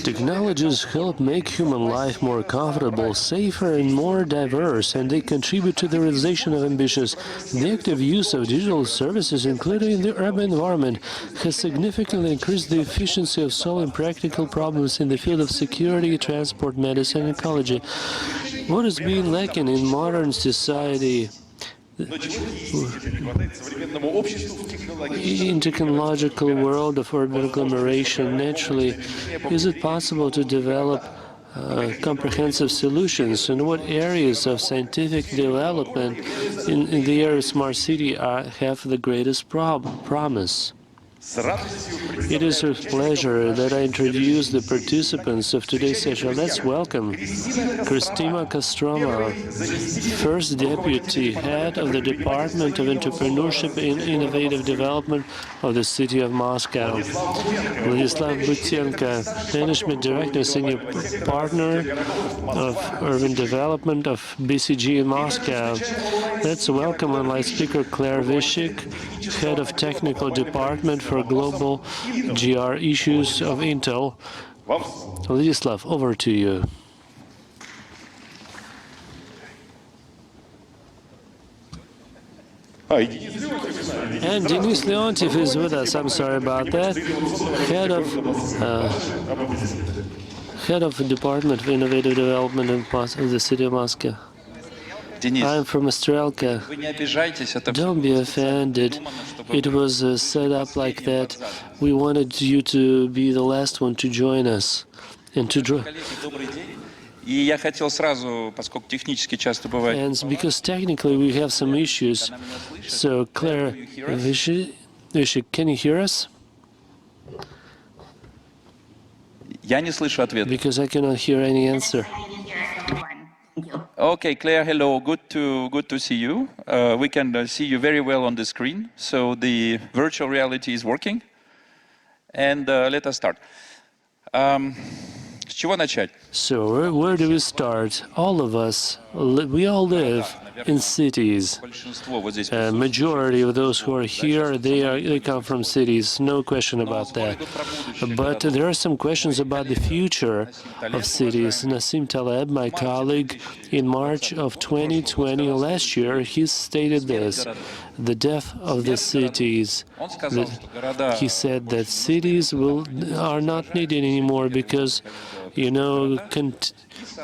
Technologies help make human life more comfortable, safer and more diverse, and they contribute to the realization of ambitions. The active use of digital services, including in the urban environment, has significantly increased the efficiency of solving practical problems in the field of security, transport, medicine, and ecology. What has been lacking in modern society in technological world of urban agglomeration, naturally, is it possible to develop comprehensive solutions? And what areas of scientific development in the area of smart city have the greatest promise? It is with pleasure that I introduce the participants of today's session. Let's welcome Kristina Kostroma, First Deputy Head of the Department of Entrepreneurship and Innovative Development of the City of Moscow. Vladislav Butenko, Management Director, Senior Partner of Urban Development of BCG in Moscow. Let's welcome online speaker Claire Vishik, Head of Technical Department for Global GR Issues of Intel. Vladislav, over to you. And Denis Leontiev is with us. I'm sorry about that. Head of the Department of Innovative Development in the City of Moscow. I'm from Astrelka. Don't be offended. It was set up like that. We wanted you to be the last one to join us. And because technically we have some issues. So, Claire Vishik, can you hear us? Because I cannot hear any answer. Okay, Claire, hello. Good to see you. We can see you very well on the screen. So the virtual reality is working. And let us start. С чего начать? So where do we start? All of us, we all live in cities. Majority of those who are here, they come from cities, no question about that. But there are some questions about the future of cities. Nassim Taleb, my colleague, in March of 2020, last year, he stated this: the death of the cities. He said that cities are not needed anymore because, you know,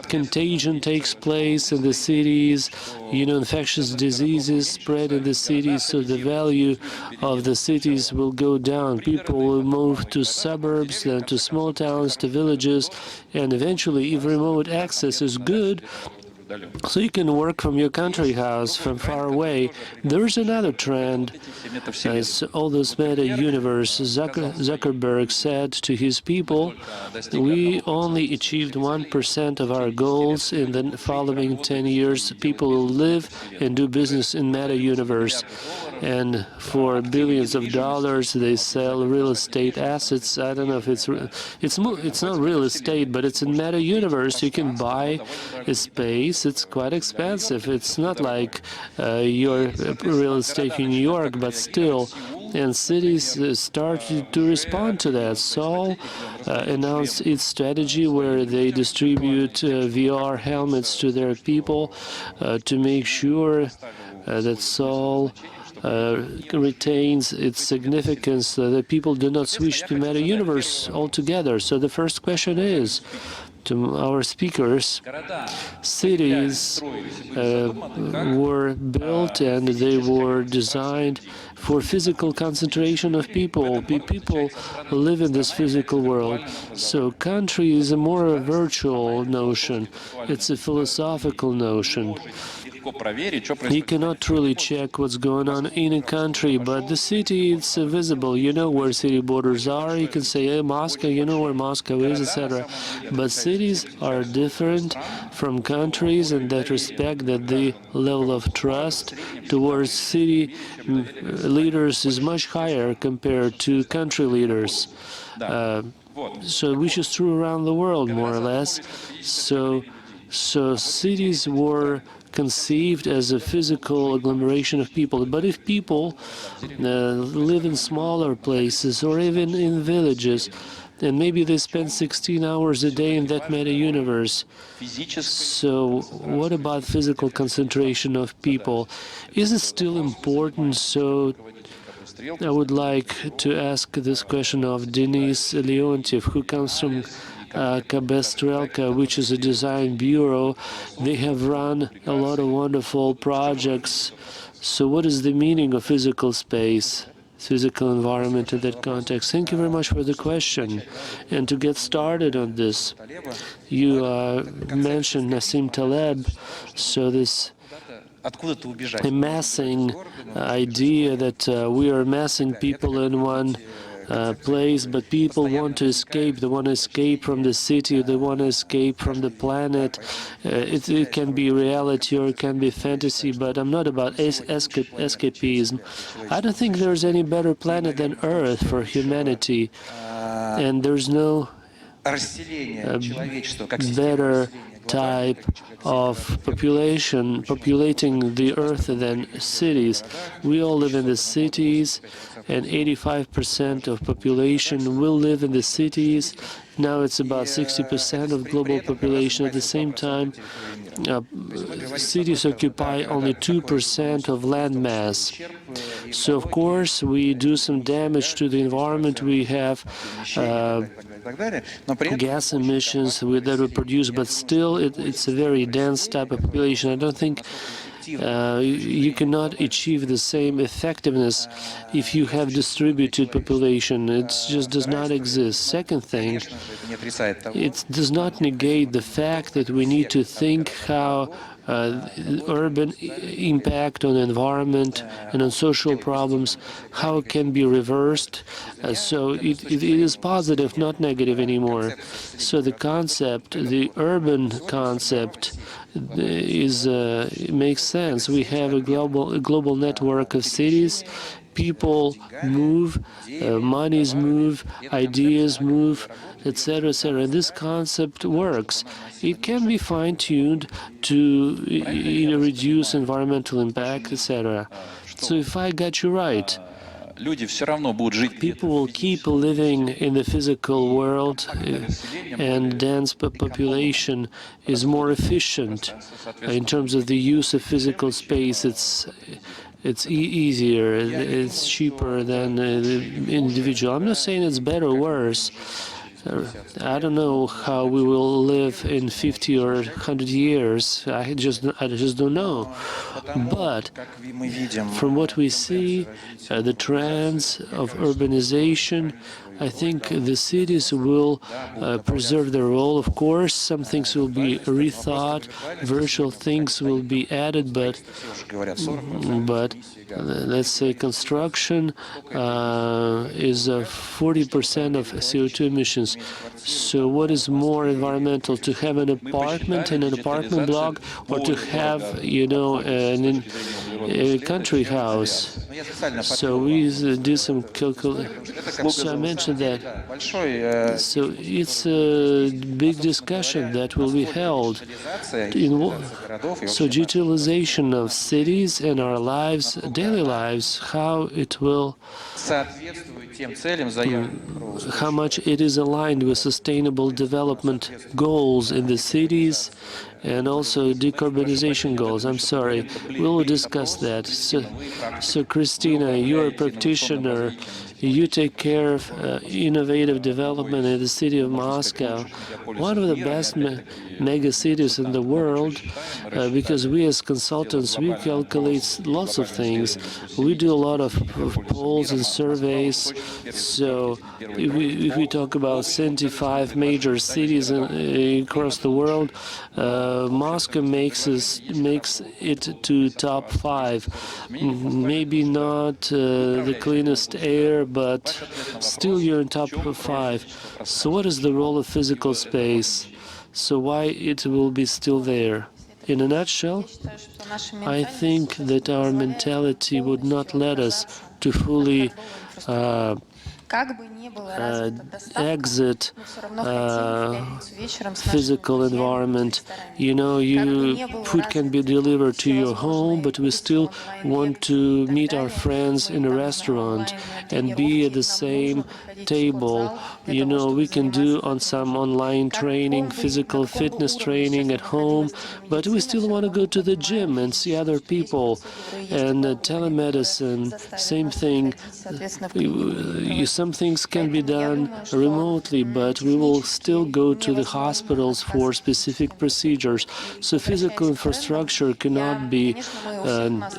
contagion takes place in the cities, you know, infectious diseases spread in the cities, so the value of the cities will go down. People will move to suburbs, then to small towns, to villages, and eventually, if remote access is good, so you can work from your country house, from far away. There is another trend. As all this meta universe, Zuckerberg said to his people, we only achieved 1% of our goals. In the following 10 years, people will live and do business in meta universe. And for billions of dollars, they sell real estate assets. I don't know if it's not real estate, but it's in meta universe. You can buy a space. It's quite expensive. It's not like your real estate in New York, but still. And cities started to respond to that. Seoul announced its strategy where they distribute VR helmets to their people to make sure that Seoul retains its significance, so that people do not switch to meta universe altogether. So the first question is to our speakers: cities were built and they were designed for physical concentration of people. People live in this physical world. So country is a more virtual notion. It's a philosophical notion. You cannot truly check what's going on in a country, but the city, it's visible. You know where city borders are. You can say, hey, Moscow, you know where Moscow is, etc. But cities are different from countries in that respect, that the level of trust towards city leaders is much higher compared to country leaders. So which is true around the world, more or less. So cities were conceived as a physical agglomeration of people. But if people live in smaller places or even in villages, and maybe they spend 16 hours a day in that meta-universe. So what about physical concentration of people? Is it still important? So I would like to ask this question of Denis Leontiev, who comes from KB Strelka, which is a design bureau. They have run a lot of wonderful projects. So what is the meaning of physical space, physical environment in that context? Thank you very much for the question. And to get started on this, you mentioned Nassim Taleb, so this amassing idea that we are amassing people in one place, but people want to escape. They want to escape from the city. They want to escape from the planet. It can be reality or it can be fantasy, but I'm not about escapism. I don't think there's any better planet than Earth for humanity, and there's no better type of population populating the earth than cities. We all live in the cities, and 85% of population will live in the cities. Now it's about 60% of global population. At the same time, cities occupy only 2% of land mass. So of course we do some damage to the environment. We have gas emissions that we produce, but still it's a very dense type of population. I don't think you cannot achieve the same effectiveness if you have distributed population. It just does not exist. Second thing, it does not negate the fact that we need to think how urban impact on the environment and on social problems, how it can be reversed. So it is positive, not negative anymore. So the concept, the urban concept, it makes sense. We have a global network of cities. People move, monies move, ideas move, etc., etc. This concept works. It can be fine-tuned to reduce environmental impact, etc. So if I got you right, people will keep living in the physical world, and dense population is more efficient in terms of the use of physical space. It's easier, it's cheaper than the individual. I'm not saying it's better or worse. I don't know how we will live in 50 or 100 years. I just don't know. But from what we see, the trends of urbanization, I think the cities will preserve their role. Of course, some things will be rethought, virtual things will be added, but let's say construction is 40% of CO2 emissions. So what is more environmental, to have an apartment in an apartment block, or to have, you know, a country house? So we did some calculation. So I mentioned that. So it's a big discussion that will be held. So utilization of cities and our lives, daily lives, how it will, how much it is aligned with sustainable development goals in the cities and also decarbonization goals. I'm sorry, we'll discuss that. So Christina, you're a practitioner. You take care of innovative development in the city of Moscow, one of the best mega cities in the world, because we as consultants, we calculate lots of things. We do a lot of polls and surveys. So if we talk about 75 major cities across the world, Moscow makes it to top 5. Maybe not the cleanest air, but still you're in top 5. So what is the role of physical space? So why it will be still there? In a nutshell, I think that our mentality would not let us to fully exit physical environment. You know, food can be delivered to your home, but we still want to meet our friends in a restaurant and be at the same table. You know, we can do on some online training, physical fitness training at home, but we still want to go to the gym and see other people. And telemedicine, same thing. Some things can be done remotely, but we will still go to the hospitals for specific procedures. So physical infrastructure cannot be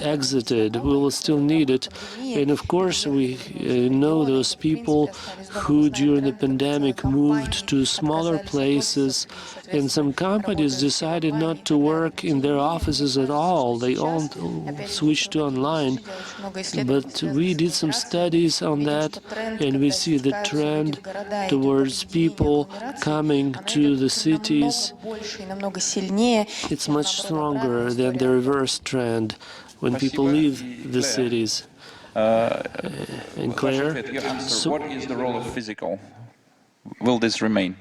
exited. We will still need it. And of course, we know those people who during the pandemic moved to smaller places, and some companies decided not to work in their offices at all. They all switched to online. But we did some studies on that, and we see the trend towards people coming to the cities. It's much stronger than the reverse trend when people leave the cities. And Claire, so what is the role of physical? Will this remain?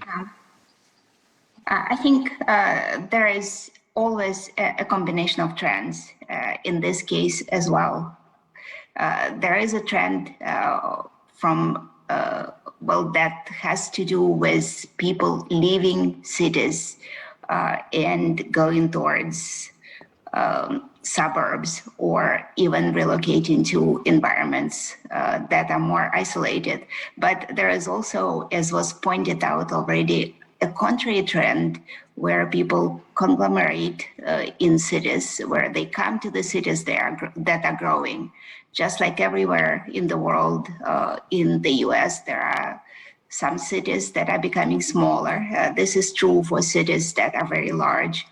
I think there is always a combination of trends in this case as well. There is a trend from that has to do with people leaving cities and going towards suburbs, or even relocating to environments that are more isolated. But there is also, as was pointed out already, a contrary trend where people conglomerate in cities, where they come to the cities that are growing. Just like everywhere in the world, in the US, there are some cities that are becoming smaller. This is true for cities that are very large.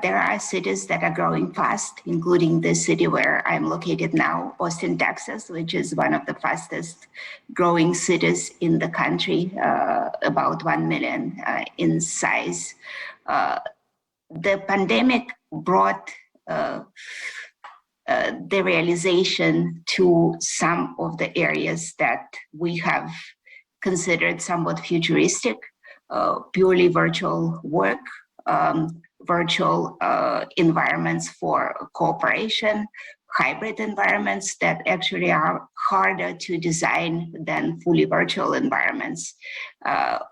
There are cities that are growing fast, including the city where I'm located now, Austin, Texas, which is one of the fastest growing cities in the country, about 1 million in size. The pandemic brought the realization to some of the areas that we have considered somewhat futuristic, purely virtual work, virtual environments for cooperation, hybrid environments that actually are harder to design than fully virtual environments.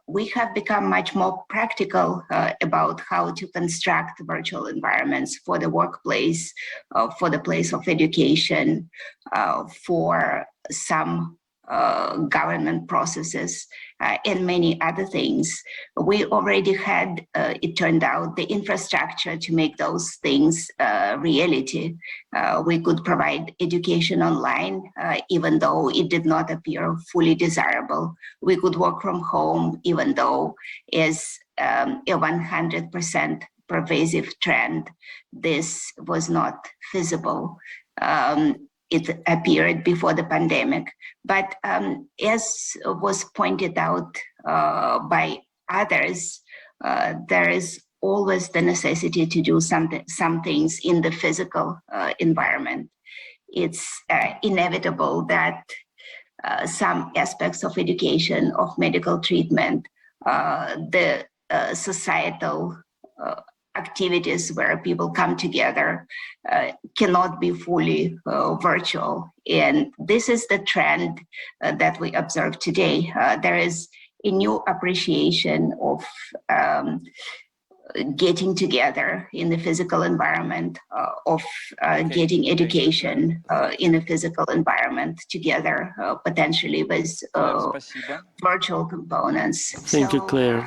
We have become much more practical about how to construct virtual environments for the workplace, for the place of education, for some government processes, and many other things. We already had, it turned out, the infrastructure to make those things reality. We could provide education online, even though it did not appear fully desirable. We could work from home, even though as a 100% pervasive trend, this was not feasible. It appeared before the pandemic. But as was pointed out by others, there is always the necessity to do some things in the physical environment. It's inevitable that some aspects of education, of medical treatment, the societal activities where people come together cannot be fully virtual. And this is the trend that we observe today. There is a new appreciation of getting together in the physical environment, of getting education in a physical environment together, potentially with virtual components. Thank you, Claire.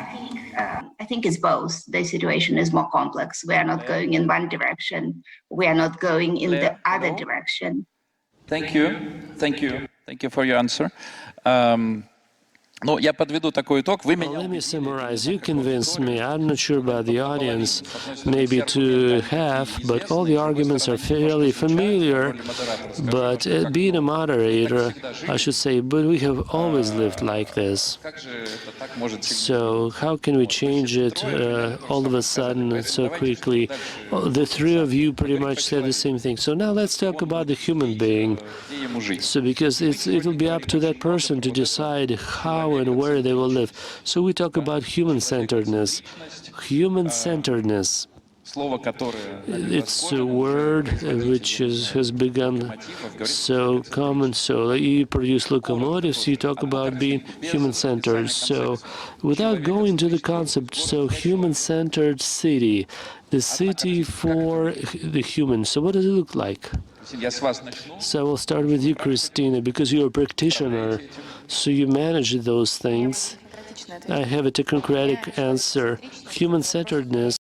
I think it's both. The situation is more complex. We are not going in one direction. We are not going in the other direction. Thank you. Thank you. Thank you for your answer. Ну, я подведу такой итог. Вы меня Let me summarize. You convinced me. I'm not sure about the audience, maybe to half, but all the arguments are fairly familiar. But being a moderator, I should say, but we have always lived like this. So how can we change it all of a sudden so quickly? The three of you pretty much said the same thing. So now let's talk about the human being. So because it'll be up to that person to decide how and where they will live. So we talk about human-centeredness. Human-centeredness. It's a word which has become so common. So you produce locomotives, you talk about being human-centered. So without going to the concept, so human-centered city, the city for the human. So what does it look like? So we'll start with you, Christina, because you're a practitioner, so you manage those things. I have a technocratic answer. Human-centeredness